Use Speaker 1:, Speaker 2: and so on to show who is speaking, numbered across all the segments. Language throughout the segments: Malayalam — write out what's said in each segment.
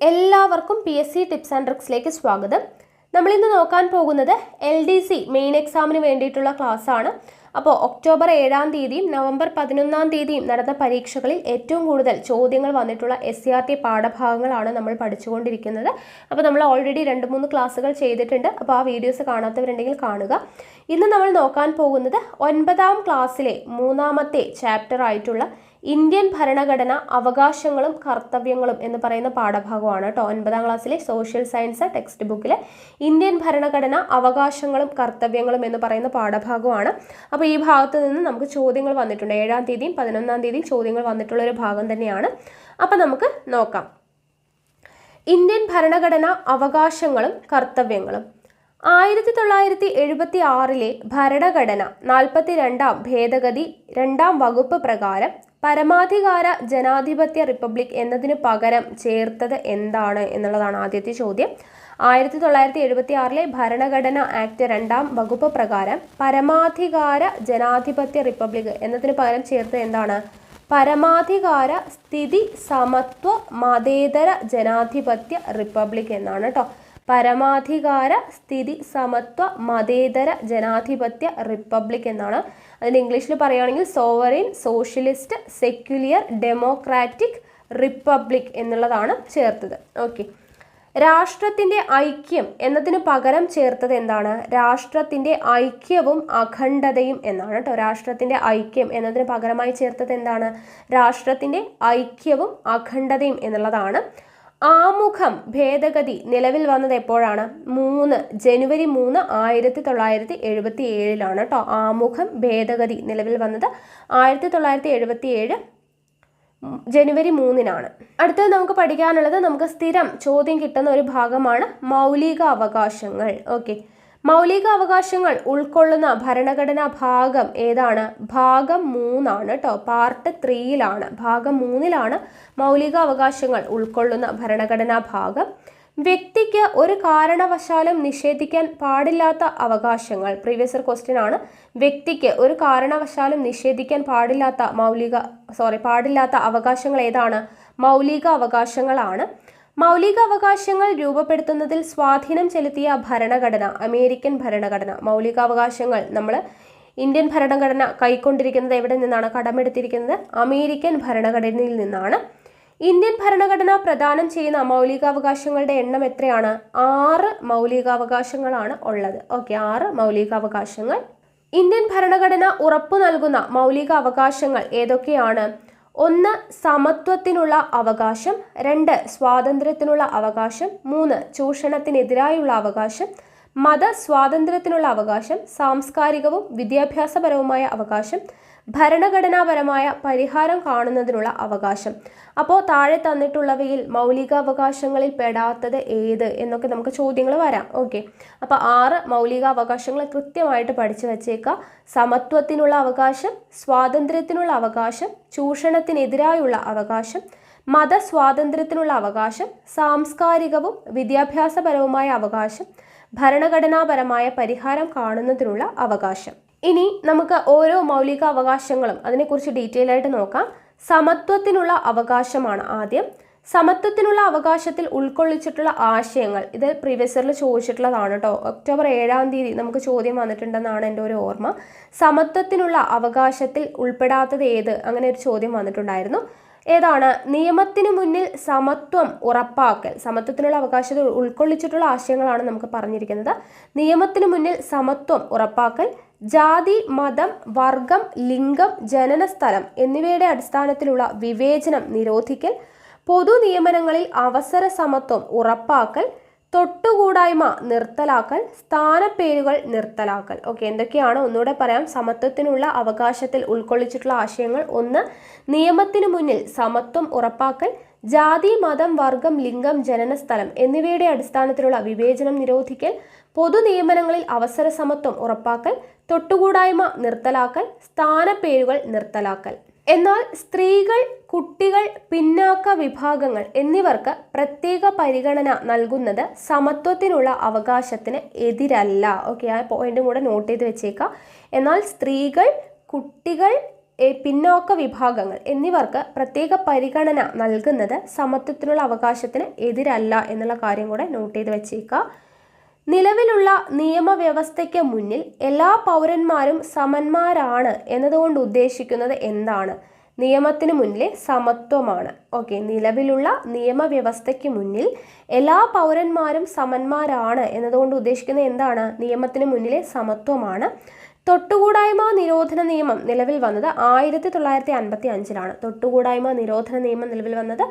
Speaker 1: എല്ലാവർക്കും PSC ടിപ്സ് ആൻഡ് ട്രിക്സിലേക്ക് സ്വാഗതം. നമ്മൾ ഇന്ന് നോക്കാൻ പോകുന്നത് LDC മെയിൻ എക്സാമിന് വേണ്ടിയിട്ടുള്ള ക്ലാസ് ആണ്. അപ്പോൾ ഒക്ടോബർ 7-ാം തീയതിയും നവംബർ 11-ാം തീയതിയും നടന്ന പരീക്ഷകളിൽ ഏറ്റവും കൂടുതൽ ചോദ്യങ്ങൾ വന്നിട്ടുള്ള SCRT പാഠഭാഗങ്ങളാണ് നമ്മൾ പഠിച്ചുകൊണ്ടിരിക്കുന്നത്. അപ്പോൾ നമ്മൾ ഓൾറെഡി 2-3 ക്ലാസ്സുകൾ ചെയ്തിട്ടുണ്ട്. അപ്പോൾ ആ വീഡിയോസ് കാണാത്തവരുണ്ടെങ്കിൽ കാണുക. ഇന്ന് നമ്മൾ നോക്കാൻ പോകുന്നത് 9-ാം ക്ലാസ്സിലെ 3-ാമത്തെ ചാപ്റ്റർ ആയിട്ടുള്ള ഇന്ത്യൻ ഭരണഘടന അവകാശങ്ങളും കർത്തവ്യങ്ങളും എന്ന് പറയുന്ന പാഠഭാഗമാണ് കേട്ടോ. 9-ാം ക്ലാസ്സിലെ സോഷ്യൽ സയൻസ് ടെക്സ്റ്റ് ബുക്കിലെ ഇന്ത്യൻ ഭരണഘടന അവകാശങ്ങളും കർത്തവ്യങ്ങളും എന്ന് പറയുന്ന പാഠഭാഗമാണ്. അപ്പോൾ ഈ ഭാഗത്ത് നിന്ന് നമുക്ക് ചോദ്യങ്ങൾ വന്നിട്ടുണ്ട്. 7-ാം തീയതിയും 11-ാം തീയതിയും ചോദ്യങ്ങൾ വന്നിട്ടുള്ള ഒരു ഭാഗം തന്നെയാണ്. അപ്പോൾ നമുക്ക് നോക്കാം. ഇന്ത്യൻ ഭരണഘടന അവകാശങ്ങളും കർത്തവ്യങ്ങളും. 1976-ലെ ഭരണഘടന 42-ാം ഭേദഗതി 2-ാം വകുപ്പ് പ്രകാരം പരമാധികാര ജനാധിപത്യ റിപ്പബ്ലിക് എന്നതിന് പകരം ചേർത്തത് എന്താണ് എന്നുള്ളതാണ് ആദ്യത്തെ ചോദ്യം. 1976-ലെ ഭരണഘടന ആക്ട് 2-ാം വകുപ്പ് പ്രകാരം പരമാധികാര ജനാധിപത്യ റിപ്പബ്ലിക് എന്നതിന് പകരം ചേർത്തത് എന്താണ്? പരമാധികാര സ്ഥിതി സമത്വ മതേതര ജനാധിപത്യ റിപ്പബ്ലിക് എന്നാണ് കേട്ടോ. പരമാധികാര സ്ഥിതി സമത്വ മതേതര ജനാധിപത്യ റിപ്പബ്ലിക് എന്നാണ്. അതിന് ഇംഗ്ലീഷിൽ പറയുകയാണെങ്കിൽ sovereign socialist secular democratic republic എന്നുള്ളതാണ് ചേർത്തത്. ഓക്കെ. രാഷ്ട്രത്തിൻ്റെ ഐക്യം എന്നതിന് പകരം ചേർത്തത് എന്താണ്? രാഷ്ട്രത്തിൻ്റെ ഐക്യവും അഖണ്ഡതയും എന്നാണ് കേട്ടോ. രാഷ്ട്രത്തിൻ്റെ ഐക്യം എന്നതിന് പകരമായി ചേർത്തത് എന്താണ്? രാഷ്ട്രത്തിൻ്റെ ഐക്യവും അഖണ്ഡതയും എന്നുള്ളതാണ്. ആമുഖം ഭേദഗതി നിലവിൽ വന്നത് എപ്പോഴാണ്? ജനുവരി 3, 1977 കേട്ടോ. ആമുഖം ഭേദഗതി നിലവിൽ വന്നത് 1977 ജനുവരി 3 അടുത്തത് നമുക്ക് പഠിക്കാനുള്ളത്, നമുക്ക് സ്ഥിരം ചോദ്യം കിട്ടുന്ന ഒരു ഭാഗമാണ് മൗലിക അവകാശങ്ങൾ. ഓക്കെ. മൗലിക അവകാശങ്ങൾ ഉൾക്കൊള്ളുന്ന ഭരണഘടനാ ഭാഗം ഏതാണ്? ഭാഗം 3 കേട്ടോ. പാർട്ട് 3-ലാണ്, ഭാഗം 3-ലാണ് മൗലിക അവകാശങ്ങൾ ഉൾക്കൊള്ളുന്ന ഭരണഘടനാ ഭാഗം. വ്യക്തിക്ക് ഒരു കാരണവശാലും നിഷേധിക്കാൻ പാടില്ലാത്ത അവകാശങ്ങൾ. പ്രീവിയസ് ഇയർ ക്വസ്റ്റ്യൻ ആണ്. വ്യക്തിക്ക് ഒരു കാരണവശാലും നിഷേധിക്കാൻ പാടില്ലാത്ത അവകാശങ്ങൾ ഏതാണ്? മൗലിക അവകാശങ്ങളാണ്. മൗലിക അവകാശങ്ങൾ രൂപപ്പെടുത്തുന്നതിൽ സ്വാധീനം ചെലുത്തിയ ഭരണഘടന അമേരിക്കൻ ഭരണഘടന. മൗലികാവകാശങ്ങൾ നമ്മൾ ഇന്ത്യൻ ഭരണഘടന കൈക്കൊണ്ടിരിക്കുന്നത് എവിടെ നിന്നാണ്? കടമെടുത്തിരിക്കുന്നത് അമേരിക്കൻ ഭരണഘടനയിൽ നിന്നാണ്. ഇന്ത്യൻ ഭരണഘടന പ്രദാനം ചെയ്യുന്ന മൗലികാവകാശങ്ങളുടെ എണ്ണം എത്രയാണ്? 6 മൗലികാവകാശങ്ങളാണ് ഉള്ളത്. ഓക്കെ, 6 മൗലികാവകാശങ്ങൾ. ഇന്ത്യൻ ഭരണഘടന ഉറപ്പു നൽകുന്ന മൗലിക അവകാശങ്ങൾ ഏതൊക്കെയാണ്? 1 സമത്വത്തിനുള്ള അവകാശം, 2 സ്വാതന്ത്ര്യത്തിനുള്ള അവകാശം, 3 ചൂഷണത്തിനെതിരായുള്ള അവകാശം, മതസ്വാതന്ത്ര്യത്തിനുള്ള അവകാശം, സാംസ്കാരികവും വിദ്യാഭ്യാസപരവുമായ അവകാശം, ഭരണഘടനാപരമായ പരിഹാരം കാണുന്നതിനുള്ള അവകാശം. അപ്പോൾ താഴെ തന്നിട്ടുള്ളവയിൽ മൗലികാവകാശങ്ങളിൽ പെടാത്തത് ഏത് എന്നൊക്കെ നമുക്ക് ചോദ്യങ്ങൾ വരാം. ഓക്കെ. അപ്പോൾ 6 മൗലികാവകാശങ്ങൾ കൃത്യമായിട്ട് പഠിച്ചു വച്ചേക്കുക. സമത്വത്തിനുള്ള അവകാശം, സ്വാതന്ത്ര്യത്തിനുള്ള അവകാശം, ചൂഷണത്തിനെതിരായുള്ള അവകാശം, മതസ്വാതന്ത്ര്യത്തിനുള്ള അവകാശം, സാംസ്കാരികവും വിദ്യാഭ്യാസപരവുമായ അവകാശം, ഭരണഘടനാപരമായ പരിഹാരം കാണുന്നതിനുള്ള അവകാശം. ഇനി നമുക്ക് ഓരോ മൗലിക അവകാശങ്ങളും അതിനെക്കുറിച്ച് ഡീറ്റെയിൽ ആയിട്ട് നോക്കാം. സമത്വത്തിനുള്ള അവകാശമാണ് ആദ്യം. സമത്വത്തിനുള്ള അവകാശത്തിൽ ഉൾക്കൊള്ളിച്ചിട്ടുള്ള ആശയങ്ങൾ, ഇത് പ്രീവിയസ് ഇയറിൽ ചോദിച്ചിട്ടുള്ളതാണ് കേട്ടോ. ഒക്ടോബർ 7-ാം തീയതി നമുക്ക് ചോദ്യം വന്നിട്ടുണ്ടെന്നാണ് എൻ്റെ ഒരു ഓർമ്മ. സമത്വത്തിനുള്ള അവകാശത്തിൽ ഉൾപ്പെടാത്തത് ഏത്? അങ്ങനെ ഒരു ചോദ്യം വന്നിട്ടുണ്ടായിരുന്നു. ഏതാണ്? നിയമത്തിന് മുന്നിൽ സമത്വം ഉറപ്പാക്കൽ. സമത്വത്തിനുള്ള അവകാശത്തിൽ ഉൾക്കൊള്ളിച്ചിട്ടുള്ള ആശയങ്ങളാണ് നമുക്ക് പറഞ്ഞിരിക്കുന്നത്. നിയമത്തിന് മുന്നിൽ സമത്വം ഉറപ്പാക്കൽ, ജാതി, മതം, വർഗം, ലിംഗം, ജനനസ്ഥലം എന്നിവയുടെ അടിസ്ഥാനത്തിലുള്ള വിവേചനം നിരോധിക്കൽ, പൊതു നിയമനങ്ങളിൽ അവസര സമത്വം ഉറപ്പാക്കൽ, തൊട്ടുകൂടായ്മ നിർത്തലാക്കൽ, സ്ഥാനപ്പേരുകൾ നിർത്തലാക്കൽ. ഓക്കെ, എന്തൊക്കെയാണ്? ഒന്നുകൂടെ പറയാം. സമത്വത്തിനുള്ള അവകാശത്തിൽ ഉൾക്കൊള്ളിച്ചിട്ടുള്ള ആശയങ്ങൾ: 1 നിയമത്തിനു മുന്നിൽ സമത്വം ഉറപ്പാക്കൽ, ജാതി, മതം, വർഗം, ലിംഗം, ജനനസ്ഥലം എന്നിവയുടെ അടിസ്ഥാനത്തിലുള്ള വിവേചനം നിരോധിക്കൽ, പൊതു നിയമനങ്ങളിൽ അവസര സമത്വം ഉറപ്പാക്കൽ, തൊട്ടുകൂടായ്മ നിർത്തലാക്കൽ, സ്ഥാനപ്പേരുകൾ നിർത്തലാക്കൽ. എന്നാൽ സ്ത്രീകൾ, കുട്ടികൾ, പിന്നാക്ക വിഭാഗങ്ങൾ എന്നിവർക്ക് പ്രത്യേക പരിഗണന നൽകുന്നത് സമത്വത്തിനുള്ള അവകാശത്തിന് എതിരല്ല. ഓക്കെ, ആ പോയിന്റും കൂടെ നോട്ട് ചെയ്ത് വെച്ചേക്കാം. എന്നാൽ സ്ത്രീകൾ, കുട്ടികൾ, പിന്നോക്ക വിഭാഗങ്ങൾ എന്നിവർക്ക് പ്രത്യേക പരിഗണന നൽകുന്നത് സമത്വത്തിനുള്ള അവകാശത്തിന് എതിരല്ല എന്നുള്ള കാര്യം കൂടെ നോട്ട് ചെയ്ത് വെച്ചേക്കുക. നിലവിലുള്ള നിയമവ്യവസ്ഥയ്ക്ക് മുന്നിൽ എല്ലാ പൗരന്മാരും സമന്മാരാണ് എന്നതുകൊണ്ട് ഉദ്ദേശിക്കുന്നത് എന്താണ്? നിയമത്തിന് മുന്നിലെ സമത്വമാണ്. ഓക്കെ, നിലവിലുള്ള നിയമവ്യവസ്ഥയ്ക്ക് മുന്നിൽ എല്ലാ പൗരന്മാരും സമന്മാരാണ് എന്നതുകൊണ്ട് ഉദ്ദേശിക്കുന്നത് എന്താണ്? നിയമത്തിന് മുന്നിലെ സമത്വമാണ്. തൊട്ടുകൂടായ്മ നിരോധന നിയമം നിലവിൽ വന്നത് 1955 തൊട്ടുകൂടായ്മ നിരോധന നിയമം നിലവിൽ വന്നത്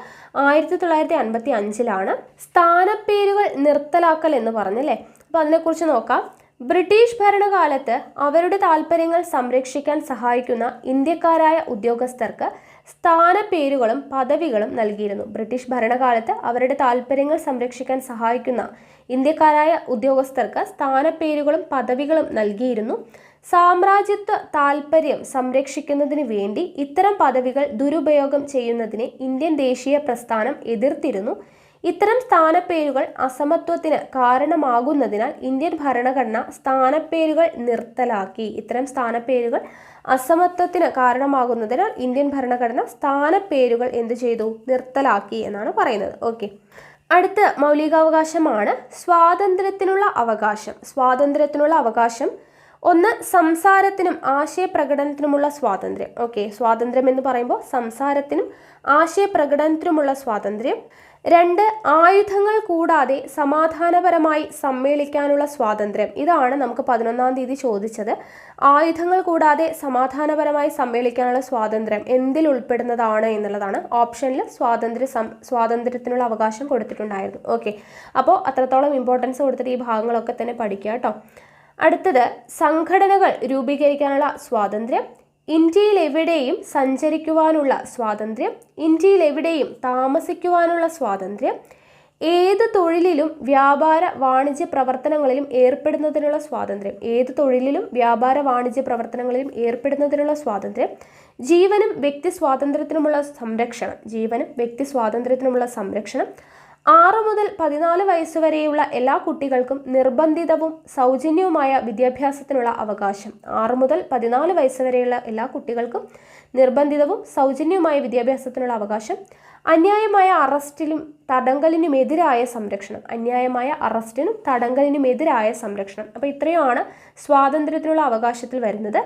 Speaker 1: 1955 സ്ഥാനപ്പേരുകൾ നിർത്തലാക്കൽ എന്ന് പറഞ്ഞല്ലേ. അപ്പോൾ അതിനെക്കുറിച്ച് നോക്കാം. ബ്രിട്ടീഷ് ഭരണകാലത്ത് അവരുടെ താൽപ്പര്യങ്ങൾ സംരക്ഷിക്കാൻ സഹായിക്കുന്ന ഇന്ത്യക്കാരായ ഉദ്യോഗസ്ഥർക്ക് സ്ഥാനപ്പേരുകളും പദവികളും നൽകിയിരുന്നു. ബ്രിട്ടീഷ് ഭരണകാലത്ത് അവരുടെ താൽപ്പര്യങ്ങൾ സംരക്ഷിക്കാൻ സഹായിക്കുന്ന ഇന്ത്യക്കാരായ ഉദ്യോഗസ്ഥർക്ക് സ്ഥാനപ്പേരുകളും പദവികളും നൽകിയിരുന്നു. സാമ്രാജ്യത്വ താൽപ്പര്യം സംരക്ഷിക്കുന്നതിന് വേണ്ടി ഇത്തരം പദവികൾ ദുരുപയോഗം ചെയ്യുന്നതിനെ ഇന്ത്യൻ ദേശീയ പ്രസ്ഥാനം എതിർത്തിരുന്നു. ഇത്തരം സ്ഥാനപ്പേരുകൾ അസമത്വത്തിന് കാരണമാകുന്നതിനാൽ ഇന്ത്യൻ ഭരണഘടന സ്ഥാനപ്പേരുകൾ നിർത്തലാക്കി. ഇത്തരം സ്ഥാനപ്പേരുകൾ അസമത്വത്തിന് കാരണമാകുന്നതിനാൽ ഇന്ത്യൻ ഭരണഘടന സ്ഥാനപ്പേരുകൾ എന്ത് ചെയ്തു? നിർത്തലാക്കി എന്നാണ് പറയുന്നത്. ഓക്കെ, അടുത്ത മൗലികാവകാശമാണ് സ്വാതന്ത്ര്യത്തിനുള്ള അവകാശം. സ്വാതന്ത്ര്യത്തിനുള്ള അവകാശം: 1. സംസാരത്തിനും ആശയപ്രകടനത്തിനുമുള്ള സ്വാതന്ത്ര്യം. ഓക്കെ, സ്വാതന്ത്ര്യം എന്ന് പറയുമ്പോൾ സംസാരത്തിനും ആശയപ്രകടനത്തിനുമുള്ള സ്വാതന്ത്ര്യം. 2. ആയുധങ്ങൾ കൂടാതെ സമാധാനപരമായി സമ്മേളിക്കാനുള്ള സ്വാതന്ത്ര്യം. ഇതാണ് നമുക്ക് 11-ാം തീയതി ചോദിച്ചത്. ആയുധങ്ങൾ കൂടാതെ സമാധാനപരമായി സമ്മേളിക്കാനുള്ള സ്വാതന്ത്ര്യം എന്തിൽ ഉൾപ്പെടുന്നതാണ് എന്നുള്ളതാണ്. ഓപ്ഷനിൽ സ്വാതന്ത്ര്യത്തിനുള്ള അവകാശം കൊടുത്തിട്ടുണ്ടായിരുന്നു. ഓക്കെ, അപ്പോൾ അത്രത്തോളം ഇമ്പോർട്ടൻസ് കൊടുത്തിട്ട് ഈ ഭാഗങ്ങളൊക്കെ തന്നെ പഠിക്കുക കേട്ടോ. അടുത്തത് സംഘടനകൾ രൂപീകരിക്കാനുള്ള സ്വാതന്ത്ര്യം. ഇന്ത്യയിൽ എവിടെയും സഞ്ചരിക്കുവാനുള്ള സ്വാതന്ത്ര്യം. ഇന്ത്യയിൽ എവിടെയും താമസിക്കുവാനുള്ള സ്വാതന്ത്ര്യം. ഏത് തൊഴിലിലും വ്യാപാര വാണിജ്യ പ്രവർത്തനങ്ങളിലും ഏർപ്പെടുന്നതിനുള്ള സ്വാതന്ത്ര്യം. ഏത് തൊഴിലിലും വ്യാപാര വാണിജ്യ പ്രവർത്തനങ്ങളിലും ഏർപ്പെടുന്നതിനുള്ള സ്വാതന്ത്ര്യം. ജീവനും വ്യക്തി സ്വാതന്ത്ര്യത്തിനുമുള്ള സംരക്ഷണം. ജീവനും വ്യക്തി സ്വാതന്ത്ര്യത്തിനുമുള്ള സംരക്ഷണം. 6 മുതൽ 14 വയസ്സുവരെയുള്ള എല്ലാ കുട്ടികൾക്കും നിർബന്ധിതവും സൗജന്യവുമായ വിദ്യാഭ്യാസത്തിനുള്ള അവകാശം. 6 മുതൽ 14 വയസ്സുവരെയുള്ള എല്ലാ കുട്ടികൾക്കും നിർബന്ധിതവും സൗജന്യവുമായ വിദ്യാഭ്യാസത്തിനുള്ള അവകാശം. അന്യായമായ അറസ്റ്റിലും തടങ്കലിനുമെതിരായ സംരക്ഷണം. അന്യായമായ അറസ്റ്റിനും തടങ്കലിനുമെതിരായ സംരക്ഷണം. അപ്പോൾ ഇത്രയുമാണ് സ്വാതന്ത്ര്യത്തിനുള്ള അവകാശത്തിൽ വരുന്നത്.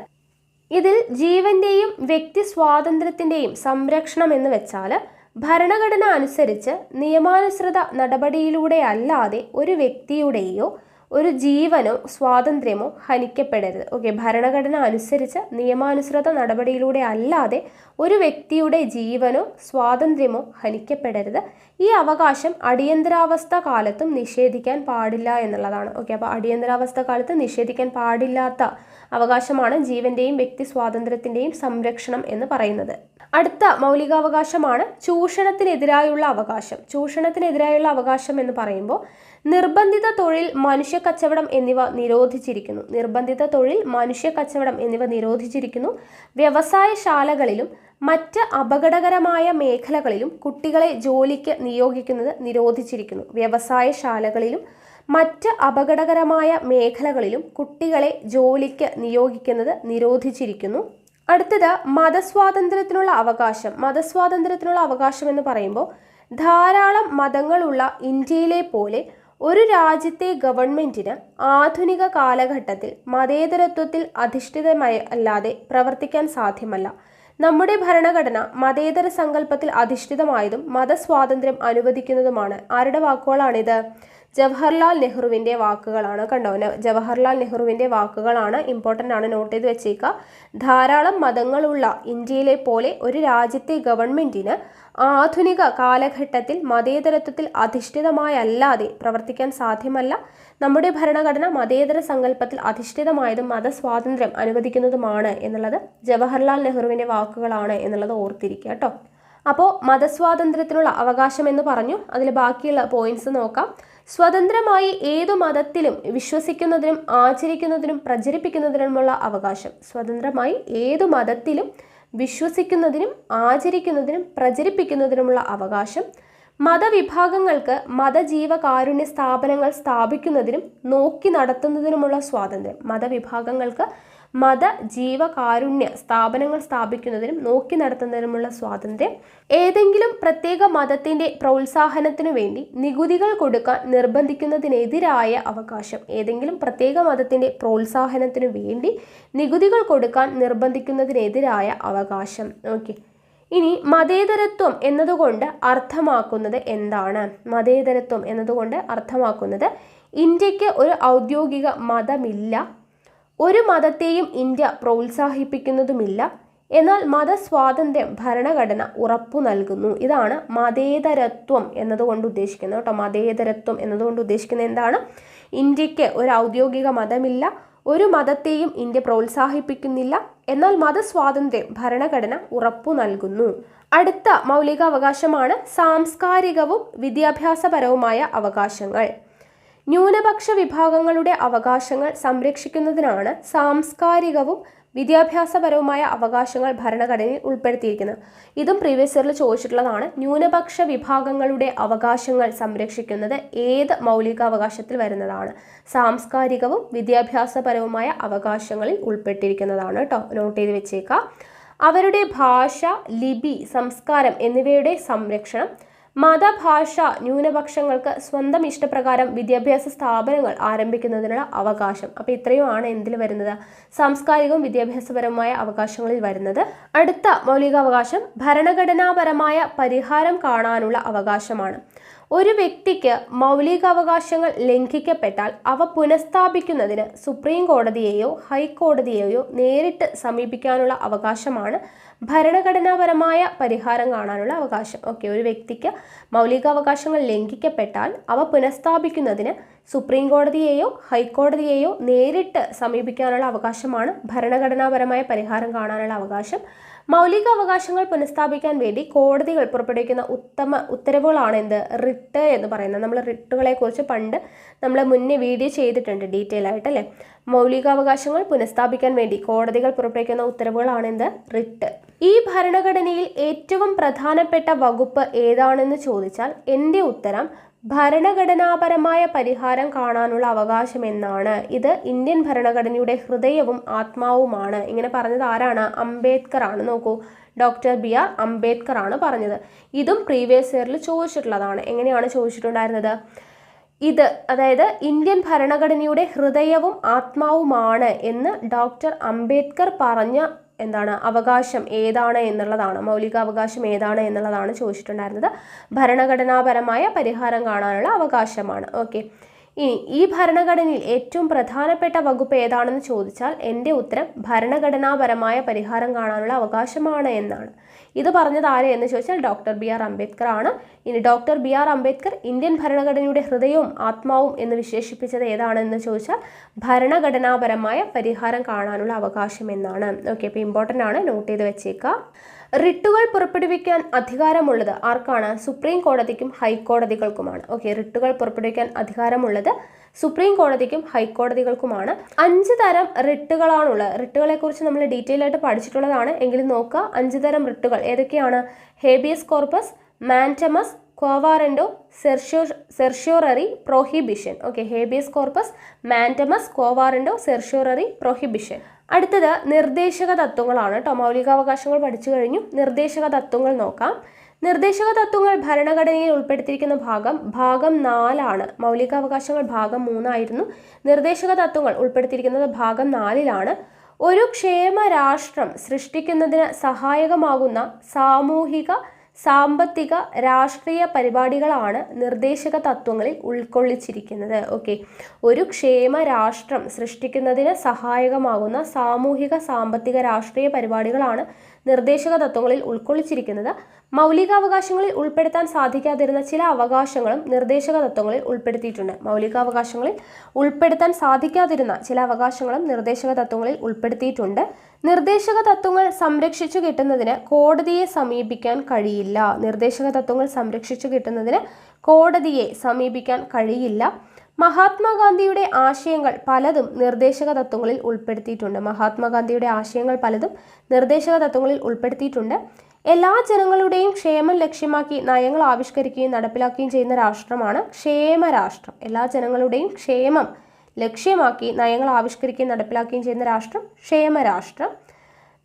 Speaker 1: ഇതിൽ ജീവന്റെയും വ്യക്തി സ്വാതന്ത്ര്യത്തിൻ്റെയും സംരക്ഷണം എന്ന് വെച്ചാൽ ഭരണഘടന അനുസരിച്ച് നിയമാനുസൃത നടപടിയിലൂടെ അല്ലാതെ ഒരു വ്യക്തിയുടെയോ ഒരു ജീവനോ സ്വാതന്ത്ര്യമോ ഹനിക്കപ്പെടരുത്. ഓക്കെ, ഭരണഘടന അനുസരിച്ച് നിയമാനുസൃത നടപടിയിലൂടെ അല്ലാതെ ഒരു വ്യക്തിയുടെ ജീവനോ സ്വാതന്ത്ര്യമോ ഹനിക്കപ്പെടരുത്. ഈ അവകാശം അടിയന്തരാവസ്ഥ കാലത്തും നിഷേധിക്കാൻ പാടില്ല എന്നുള്ളതാണ്. ഓക്കെ, അപ്പോൾ അടിയന്തരാവസ്ഥ കാലത്ത് നിഷേധിക്കാൻ പാടില്ലാത്ത അവകാശമാണ് ജീവന്റെയും വ്യക്തി സ്വാതന്ത്ര്യത്തിൻ്റെയും സംരക്ഷണം എന്ന് പറയുന്നത്. അടുത്ത മൗലികാവകാശമാണ് ചൂഷണത്തിനെതിരായുള്ള അവകാശം. ചൂഷണത്തിനെതിരായുള്ള അവകാശം എന്ന് പറയുമ്പോൾ നിർബന്ധിത തൊഴിൽ, മനുഷ്യ കച്ചവടം എന്നിവ നിരോധിച്ചിരിക്കുന്നു. നിർബന്ധിത തൊഴിൽ, മനുഷ്യ കച്ചവടം എന്നിവ നിരോധിച്ചിരിക്കുന്നു. വ്യവസായശാലകളിലും മറ്റ് അപകടകരമായ മേഖലകളിലും കുട്ടികളെ ജോലിക്ക് നിയോഗിക്കുന്നത് നിരോധിച്ചിരിക്കുന്നു. വ്യവസായശാലകളിലും മറ്റ് അപകടകരമായ മേഖലകളിലും കുട്ടികളെ ജോലിക്ക് നിയോഗിക്കുന്നത് നിരോധിച്ചിരിക്കുന്നു. അടുത്തത് മതസ്വാതന്ത്ര്യത്തിനുള്ള അവകാശം. മതസ്വാതന്ത്ര്യത്തിനുള്ള അവകാശം എന്ന് പറയുമ്പോൾ ധാരാളം മതങ്ങളുള്ള ഇന്ത്യയിലെ പോലെ ഒരു രാജ്യത്തെ ഗവൺമെന്റിന് ആധുനിക കാലഘട്ടത്തിൽ മതേതരത്വത്തിൽ അധിഷ്ഠിതമായി അല്ലാതെ പ്രവർത്തിക്കാൻ സാധ്യമല്ല. നമ്മുടെ ഭരണഘടന മതേതര സങ്കല്പത്തിൽ അധിഷ്ഠിതമായതും മതസ്വാതന്ത്ര്യം അനുവദിക്കുന്നതുമാണ്. ആരുടെ വാക്കുകളാണിത്? ജവഹർലാൽ നെഹ്റുവിൻ്റെ വാക്കുകളാണ്. കണ്ടോ, ജവഹർലാൽ നെഹ്റുവിൻ്റെ വാക്കുകളാണ്. ഇമ്പോർട്ടൻ്റ് ആണ്, നോട്ട് ചെയ്ത് വെച്ചേക്കുക. ധാരാളം മതങ്ങളുള്ള ഇന്ത്യയിലെ പോലെ ഒരു രാജ്യത്തെ ഗവൺമെന്റിന് ആധുനിക കാലഘട്ടത്തിൽ മതേതരത്വത്തിൽ അധിഷ്ഠിതമായല്ലാതെ പ്രവർത്തിക്കാൻ സാധ്യമല്ല. നമ്മുടെ ഭരണഘടന മതേതര സങ്കല്പത്തിൽ അധിഷ്ഠിതമായതും മതസ്വാതന്ത്ര്യം അനുവദിക്കുന്നതുമാണ് എന്നുള്ളത് ജവഹർലാൽ നെഹ്റുവിൻ്റെ വാക്കുകളാണ് എന്നുള്ളത് ഓർത്തിരിക്കുക കേട്ടോ. അപ്പോൾ മതസ്വാതന്ത്ര്യത്തിനുള്ള അവകാശം എന്ന് പറഞ്ഞു. അതിൽ ബാക്കിയുള്ള പോയിന്റ്സ് നോക്കാം. സ്വതന്ത്രമായി ഏതു മതത്തിലും വിശ്വസിക്കുന്നതിനും ആചരിക്കുന്നതിനും പ്രചരിപ്പിക്കുന്നതിനുമുള്ള അവകാശം. സ്വതന്ത്രമായി ഏതു മതത്തിലും വിശ്വസിക്കുന്നതിനും ആചരിക്കുന്നതിനും പ്രചരിപ്പിക്കുന്നതിനുമുള്ള അവകാശം. മതവിഭാഗങ്ങൾക്ക് മതജീവകാരുണ്യ സ്ഥാപനങ്ങൾ സ്ഥാപിക്കുന്നതിനും നോക്കി നടത്തുന്നതിനുമുള്ള സ്വാതന്ത്ര്യം. മതവിഭാഗങ്ങൾക്ക് മത ജീവകാരുണ്യ സ്ഥാപനങ്ങൾ സ്ഥാപിക്കുന്നതിനും നോക്കി നടത്തുന്നതിനുമുള്ള സ്വാതന്ത്ര്യം. ഏതെങ്കിലും പ്രത്യേക മതത്തിന്റെ പ്രോത്സാഹനത്തിനു വേണ്ടി നികുതികൾ കൊടുക്കാൻ നിർബന്ധിക്കുന്നതിനെതിരായ അവകാശം. ഏതെങ്കിലും പ്രത്യേക മതത്തിന്റെ പ്രോത്സാഹനത്തിനു വേണ്ടി നികുതികൾ കൊടുക്കാൻ നിർബന്ധിക്കുന്നതിനെതിരായ അവകാശം. ഓക്കെ, ഇനി മതേതരത്വം എന്നതുകൊണ്ട് അർത്ഥമാക്കുന്നത് എന്താണ്? മതേതരത്വം എന്നതുകൊണ്ട് അർത്ഥമാക്കുന്നത് ഇന്ത്യക്ക് ഒരു ഔദ്യോഗിക മതമില്ല, ഒരു മതത്തെയും ഇന്ത്യ പ്രോത്സാഹിപ്പിക്കുന്നതുമില്ല, എന്നാൽ മതസ്വാതന്ത്ര്യം ഭരണഘടന ഉറപ്പു നൽകുന്നു. ഇതാണ് മതേതരത്വം എന്നതുകൊണ്ട് ഉദ്ദേശിക്കുന്നത് കേട്ടോ. മതേതരത്വം എന്നതുകൊണ്ട് ഉദ്ദേശിക്കുന്നത് എന്താണ്? ഇന്ത്യക്ക് ഒരു ഔദ്യോഗിക മതമില്ല, ഒരു മതത്തെയും ഇന്ത്യ പ്രോത്സാഹിപ്പിക്കുന്നില്ല, എന്നാൽ മതസ്വാതന്ത്ര്യം ഭരണഘടന ഉറപ്പു നൽകുന്നു. അടുത്ത മൗലികാവകാശമാണ് സാംസ്കാരികവും വിദ്യാഭ്യാസപരവുമായ അവകാശങ്ങൾ. ന്യൂനപക്ഷ വിഭാഗങ്ങളുടെ അവകാശങ്ങൾ സംരക്ഷിക്കുന്നതിനാണ് സാംസ്കാരികവും വിദ്യാഭ്യാസപരവുമായ അവകാശങ്ങൾ ഭരണഘടനയിൽ ഉൾപ്പെടുത്തിയിരിക്കുന്നത്. ഇതും പ്രീവിയസ് ഇയറിൽ ചോദിച്ചിട്ടുള്ളതാണ്. ന്യൂനപക്ഷ വിഭാഗങ്ങളുടെ അവകാശങ്ങൾ സംരക്ഷിക്കുന്നത് ഏത് മൗലികാവകാശത്തിൽ വരുന്നതാണ്? സാംസ്കാരികവും വിദ്യാഭ്യാസപരവുമായ അവകാശങ്ങളിൽ ഉൾപ്പെട്ടിരിക്കുന്നതാണ് കേട്ടോ. നോട്ട് ചെയ്ത് വെച്ചേക്കാം. അവരുടെ ഭാഷ, ലിപി, സംസ്കാരം എന്നിവയുടെ സംരക്ഷണം, മതഭാഷ ന്യൂനപക്ഷങ്ങൾക്ക് സ്വന്തം ഇഷ്ടപ്രകാരം വിദ്യാഭ്യാസ സ്ഥാപനങ്ങൾ ആരംഭിക്കുന്നതിനുള്ള അവകാശം. അപ്പോൾ ഇത്രയുമാണ് എന്തിൽ വരുന്നത്? സാംസ്കാരികവും വിദ്യാഭ്യാസപരവുമായ അവകാശങ്ങളിൽ വരുന്നത്. അടുത്ത മൗലികാവകാശം ഭരണഘടനാപരമായ പരിഹാരം കാണാനുള്ള അവകാശമാണ്. ഒരു വ്യക്തിക്ക് മൗലികാവകാശങ്ങൾ ലംഘിക്കപ്പെട്ടാൽ അവ പുനഃസ്ഥാപിക്കുന്നതിന് സുപ്രീം കോടതിയെയോ ഹൈക്കോടതിയെയോ നേരിട്ട് സമീപിക്കാനുള്ള അവകാശമാണ് ഭരണഘടനാപരമായ പരിഹാരം കാണാനുള്ള അവകാശം. ഓക്കെ, ഒരു വ്യക്തിക്ക് മൗലികാവകാശങ്ങൾ ലംഘിക്കപ്പെട്ടാൽ അവ പുനഃസ്ഥാപിക്കുന്നതിന് സുപ്രീം കോടതിയെയോ ഹൈക്കോടതിയെയോ നേരിട്ട് സമീപിക്കാനുള്ള അവകാശമാണ് ഭരണഘടനാപരമായ പരിഹാരം കാണാനുള്ള അവകാശം. മൗലികാവകാശങ്ങൾ പുനഃസ്ഥാപിക്കാൻ വേണ്ടി കോടതികൾ പുറപ്പെടുവിക്കുന്ന ഉത്തരവുകളാണ് എന്ത്? റിട്ട് എന്ന് പറയുന്നത്. നമ്മൾ റിട്ടുകളെ കുറിച്ച് പണ്ട് നമ്മൾ മുന്നേ വീഡിയോ ചെയ്തിട്ടുണ്ട് ഡീറ്റെയിൽ ആയിട്ടല്ലേ. മൗലികാവകാശങ്ങൾ പുനഃസ്ഥാപിക്കാൻ വേണ്ടി കോടതികൾ പുറപ്പെടുവിക്കുന്ന ഉത്തരവുകളാണ് എന്ത്? റിട്ട്. ഈ ഭരണഘടനയിൽ ഏറ്റവും പ്രധാനപ്പെട്ട വകുപ്പ് ഏതാണെന്ന് ചോദിച്ചാൽ എൻ്റെ ഉത്തരം ഭരണഘടനാപരമായ പരിഹാരം കാണാനുള്ള അവകാശം എന്നാണ്. ഇത് ഇന്ത്യൻ ഭരണഘടനയുടെ ഹൃദയവും ആത്മാവുമാണ്. ഇങ്ങനെ പറഞ്ഞത് ആരാണ്? അംബേദ്കർ ആണ്. നോക്കൂ, ഡോക്ടർ BR അംബേദ്കർ ആണ് പറഞ്ഞത്. ഇതും പ്രീവിയസ് ഇയറിൽ ചോദിച്ചിട്ടുള്ളതാണ്. എങ്ങനെയാണ് ചോദിച്ചിട്ടുണ്ടായിരുന്നത്? ഇത്, അതായത് ഇന്ത്യൻ ഭരണഘടനയുടെ ഹൃദയവും ആത്മാവുമാണ് എന്ന് ഡോക്ടർ അംബേദ്കർ പറഞ്ഞ എന്താണ് അവകാശം ഏതാണ് എന്നുള്ളതാണ്, മൗലികാവകാശം ഏതാണ് എന്നുള്ളതാണ് ചോദിച്ചിട്ടുണ്ടായിരുന്നത്. ഭരണഘടനാപരമായ പരിഹാരം കാണാനുള്ള അവകാശമാണ്. ഓക്കെ, ഇനി ഈ ഭരണഘടനയിൽ ഏറ്റവും പ്രധാനപ്പെട്ട വകുപ്പ് ഏതാണെന്ന് ചോദിച്ചാൽ എൻ്റെ ഉത്തരം ഭരണഘടനാപരമായ പരിഹാരം കാണാനുള്ള അവകാശമാണ് എന്നാണ്. ഇത് പറഞ്ഞത് ആരെ എന്ന് ചോദിച്ചാൽ ഡോക്ടർ BR അംബേദ്കർ ആണ്. ഇനി ഡോക്ടർ BR അംബേദ്കർ ഇന്ത്യൻ ഭരണഘടനയുടെ ഹൃദയവും ആത്മാവും എന്ന് വിശേഷിപ്പിച്ചത് ഏതാണെന്ന് ചോദിച്ചാൽ ഭരണഘടനാപരമായ പരിഹാരം കാണാനുള്ള അവകാശം എന്നാണ്. ഓക്കെ, അപ്പോൾ ഇമ്പോർട്ടൻ്റ് ആണ്, നോട്ട് ചെയ്ത് വെച്ചേക്കുക. റിട്ടുകൾ പുറപ്പെടുവിക്കാൻ അധികാരമുള്ളത് ആർക്കാണ്? സുപ്രീം കോടതിക്കും ഹൈക്കോടതികൾക്കുമാണ്. ഓക്കെ, റിട്ടുകൾ പുറപ്പെടുവിക്കാൻ അധികാരമുള്ളത് സുപ്രീം കോടതിക്കും ഹൈക്കോടതികൾക്കുമാണ്. 5 തരം റിട്ടുകളാണുള്ളത്. റിട്ടുകളെ കുറിച്ച് നമ്മൾ ഡീറ്റെയിൽ ആയിട്ട് പഠിച്ചിട്ടുള്ളതാണ്. എങ്കിലും നോക്കുക, 5 തരം റിട്ടുകൾ ഏതൊക്കെയാണ്? Habeas corpus, mandamus, quo warranto, certiorari, prohibition. Okay, habeas corpus, mandamus, quo warranto, certiorari, prohibition. അടുത്തത് നിർദ്ദേശക തത്വങ്ങളാണ് കേട്ടോ. മൗലികാവകാശങ്ങൾ പഠിച്ചു കഴിഞ്ഞു. നിർദ്ദേശക തത്വങ്ങൾ നോക്കാം. നിർദ്ദേശക തത്വങ്ങൾ ഭരണഘടനയിൽ ഉൾപ്പെടുത്തിയിരിക്കുന്ന ഭാഗം 4 ആണ്. മൗലികാവകാശങ്ങൾ ഭാഗം 3 ആയിരുന്നു. നിർദ്ദേശക തത്വങ്ങൾ ഉൾപ്പെടുത്തിയിരിക്കുന്നത് ഭാഗം 4-ലാണ്. ഒരു ക്ഷേമ രാഷ്ട്രം സൃഷ്ടിക്കുന്നതിന് സഹായകമാകുന്ന സാമൂഹിക, സാമ്പത്തിക, രാഷ്ട്രീയ പരിപാടികളാണ് നിർദ്ദേശക തത്വങ്ങളിൽ ഉൾക്കൊള്ളിച്ചിരിക്കുന്നത്. ഓക്കെ, ഒരു ക്ഷേമ രാഷ്ട്രം സൃഷ്ടിക്കുന്നതിന് സഹായകമാകുന്ന സാമൂഹിക, സാമ്പത്തിക, രാഷ്ട്രീയ പരിപാടികളാണ് നിർദ്ദേശക തത്വങ്ങളിൽ ഉൾക്കൊള്ളിച്ചിരിക്കുന്നത്. മൗലികാവകാശങ്ങളിൽ ഉൾപ്പെടുത്താൻ സാധിക്കാതിരുന്ന ചില അവകാശങ്ങളും നിർദ്ദേശക തത്വങ്ങളിൽ ഉൾപ്പെടുത്തിയിട്ടുണ്ട്. മൗലികാവകാശങ്ങളിൽ ഉൾപ്പെടുത്താൻ സാധിക്കാതിരുന്ന ചില അവകാശങ്ങളും നിർദ്ദേശക തത്വങ്ങളിൽ ഉൾപ്പെടുത്തിയിട്ടുണ്ട്. നിർദ്ദേശക തത്വങ്ങൾ സംരക്ഷിച്ചു കിട്ടുന്നതിന് കോടതിയെ സമീപിക്കാൻ കഴിയില്ല. നിർദ്ദേശക തത്വങ്ങൾ സംരക്ഷിച്ചു കിട്ടുന്നതിന് കോടതിയെ സമീപിക്കാൻ കഴിയില്ല. മഹാത്മാഗാന്ധിയുടെ ആശയങ്ങൾ പലതും നിർദ്ദേശക തത്വങ്ങളിൽ ഉൾപ്പെടുത്തിയിട്ടുണ്ട്. മഹാത്മാഗാന്ധിയുടെ ആശയങ്ങൾ പലതും നിർദ്ദേശക തത്വങ്ങളിൽ ഉൾപ്പെടുത്തിയിട്ടുണ്ട്. എല്ലാ ജനങ്ങളുടെയും ക്ഷേമം ലക്ഷ്യമാക്കി നയങ്ങൾ ആവിഷ്കരിക്കുകയും നടപ്പിലാക്കുകയും ചെയ്യുന്ന രാഷ്ട്രമാണ് ക്ഷേമരാഷ്ട്രം. എല്ലാ ജനങ്ങളുടെയും ക്ഷേമം ലക്ഷ്യമാക്കി നയങ്ങൾ ആവിഷ്കരിക്കുകയും നടപ്പിലാക്കുകയും ചെയ്യുന്ന രാഷ്ട്രം ക്ഷേമരാഷ്ട്രം.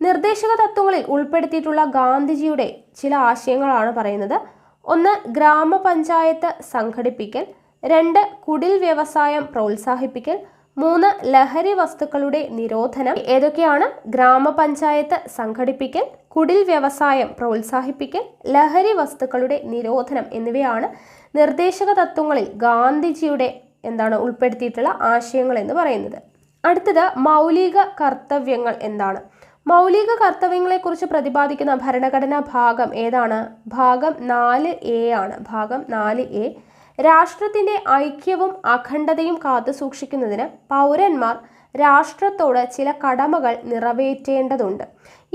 Speaker 1: നിർദ്ദേശക തത്വങ്ങളിൽ ഉൾപ്പെടുത്തിയിട്ടുള്ള ഗാന്ധിജിയുടെ ചില ആശയങ്ങളാണ് പറയുന്നത്. 1. ഗ്രാമപഞ്ചായത്ത് സംഘടിപ്പിക്കൽ. 2. കുടിൽ വ്യവസായം പ്രോത്സാഹിപ്പിക്കൽ. 3. ലഹരി വസ്തുക്കളുടെ നിരോധനം. ഏതൊക്കെയാണ്? ഗ്രാമപഞ്ചായത്ത് സംഘടിപ്പിക്കൽ, കുടിൽ വ്യവസായം പ്രോത്സാഹിപ്പിക്കൽ, ലഹരി വസ്തുക്കളുടെ നിരോധനം എന്നിവയാണ് നിർദ്ദേശക തത്വങ്ങളിൽ ഗാന്ധിജിയുടെ ഉൾപ്പെടുത്തിയിട്ടുള്ള ആശയങ്ങൾ എന്ന് പറയുന്നത്. അടുത്തത് മൗലിക കർത്തവ്യങ്ങൾ എന്താണ്? മൗലിക കർത്തവ്യങ്ങളെക്കുറിച്ച് പ്രതിപാദിക്കുന്ന ഭരണഘടനാ ഭാഗം ഏതാണ്? ഭാഗം 4A ആണ്. ഭാഗം 4A. രാഷ്ട്രത്തിന്റെ ഐക്യവും അഖണ്ഡതയും കാത്തുസൂക്ഷിക്കുന്നതിന് പൗരന്മാർ രാഷ്ട്രത്തോട് ചില കടമകൾ നിറവേറ്റേണ്ടതുണ്ട്.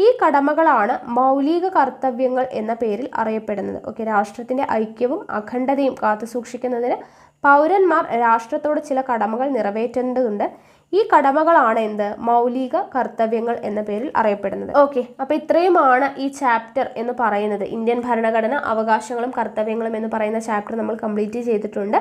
Speaker 1: ഈ കടമകളാണ് മൗലിക കർത്തവ്യങ്ങൾ എന്ന പേരിൽ അറിയപ്പെടുന്നത്. ഓക്കെ, രാഷ്ട്രത്തിന്റെ ഐക്യവും അഖണ്ഡതയും കാത്തുസൂക്ഷിക്കുന്നതിന് പൗരന്മാർ രാഷ്ട്രത്തോട് ചില കടമകൾ നിറവേറ്റേണ്ടതുണ്ട്. ഈ കടമകളാണ് എന്ത്? മൗലിക കർത്തവ്യങ്ങൾ എന്ന പേരിൽ അറിയപ്പെടുന്നത്. ഓക്കെ, അപ്പോൾ ഇത്രയുമാണ് ഈ ചാപ്റ്റർ എന്ന് പറയുന്നത്. ഇന്ത്യൻ ഭരണഘടന, അവകാശങ്ങളും കർത്തവ്യങ്ങളും എന്ന് പറയുന്ന ചാപ്റ്റർ നമ്മൾ കംപ്ലീറ്റ് ചെയ്തിട്ടുണ്ട്.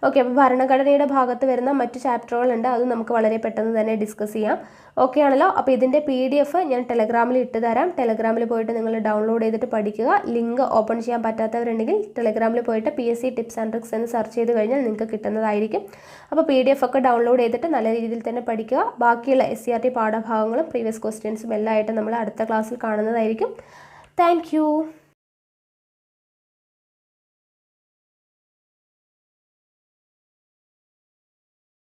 Speaker 1: ഓക്കെ, അപ്പോൾ ഭരണഘടനയുടെ ഭാഗത്ത് വരുന്ന മറ്റു ചാപ്റ്ററുകളുണ്ട്, അത് നമുക്ക് വളരെ പെട്ടെന്ന് തന്നെ ഡിസ്കസ് ചെയ്യാം. ഓക്കെ ആണല്ലോ? അപ്പോൾ ഇതിൻ്റെ PDF ഞാൻ ടെലഗ്രാമിൽ ഇട്ട് തരാം. ടെലഗ്രാമിൽ പോയിട്ട് നിങ്ങൾ ഡൗൺലോഡ് ചെയ്തിട്ട് പഠിക്കുക. ലിങ്ക് ഓപ്പൺ ചെയ്യാൻ പറ്റാത്തവരുണ്ടെങ്കിൽ ടെലഗ്രാമിൽ പോയിട്ട് PSC ടിപ്സ് ആൻഡ് ട്രിക്സ് എന്ന് സെർച്ച് ചെയ്ത് കഴിഞ്ഞാൽ നിങ്ങൾക്ക് കിട്ടുന്നതായിരിക്കും. അപ്പോൾ PDF ഒക്കെ ഡൗൺലോഡ് ചെയ്തിട്ട് നല്ല രീതിയിൽ തന്നെ പഠിക്കുക. ബാക്കിയുള്ള SCRT പാഠഭാഗങ്ങളും പ്രീവിയസ് ക്വസ്റ്റ്യൻസും എല്ലാം ആയിട്ട് നമ്മൾ അടുത്ത ക്ലാസ്സിൽ കാണുന്നതായിരിക്കും. താങ്ക്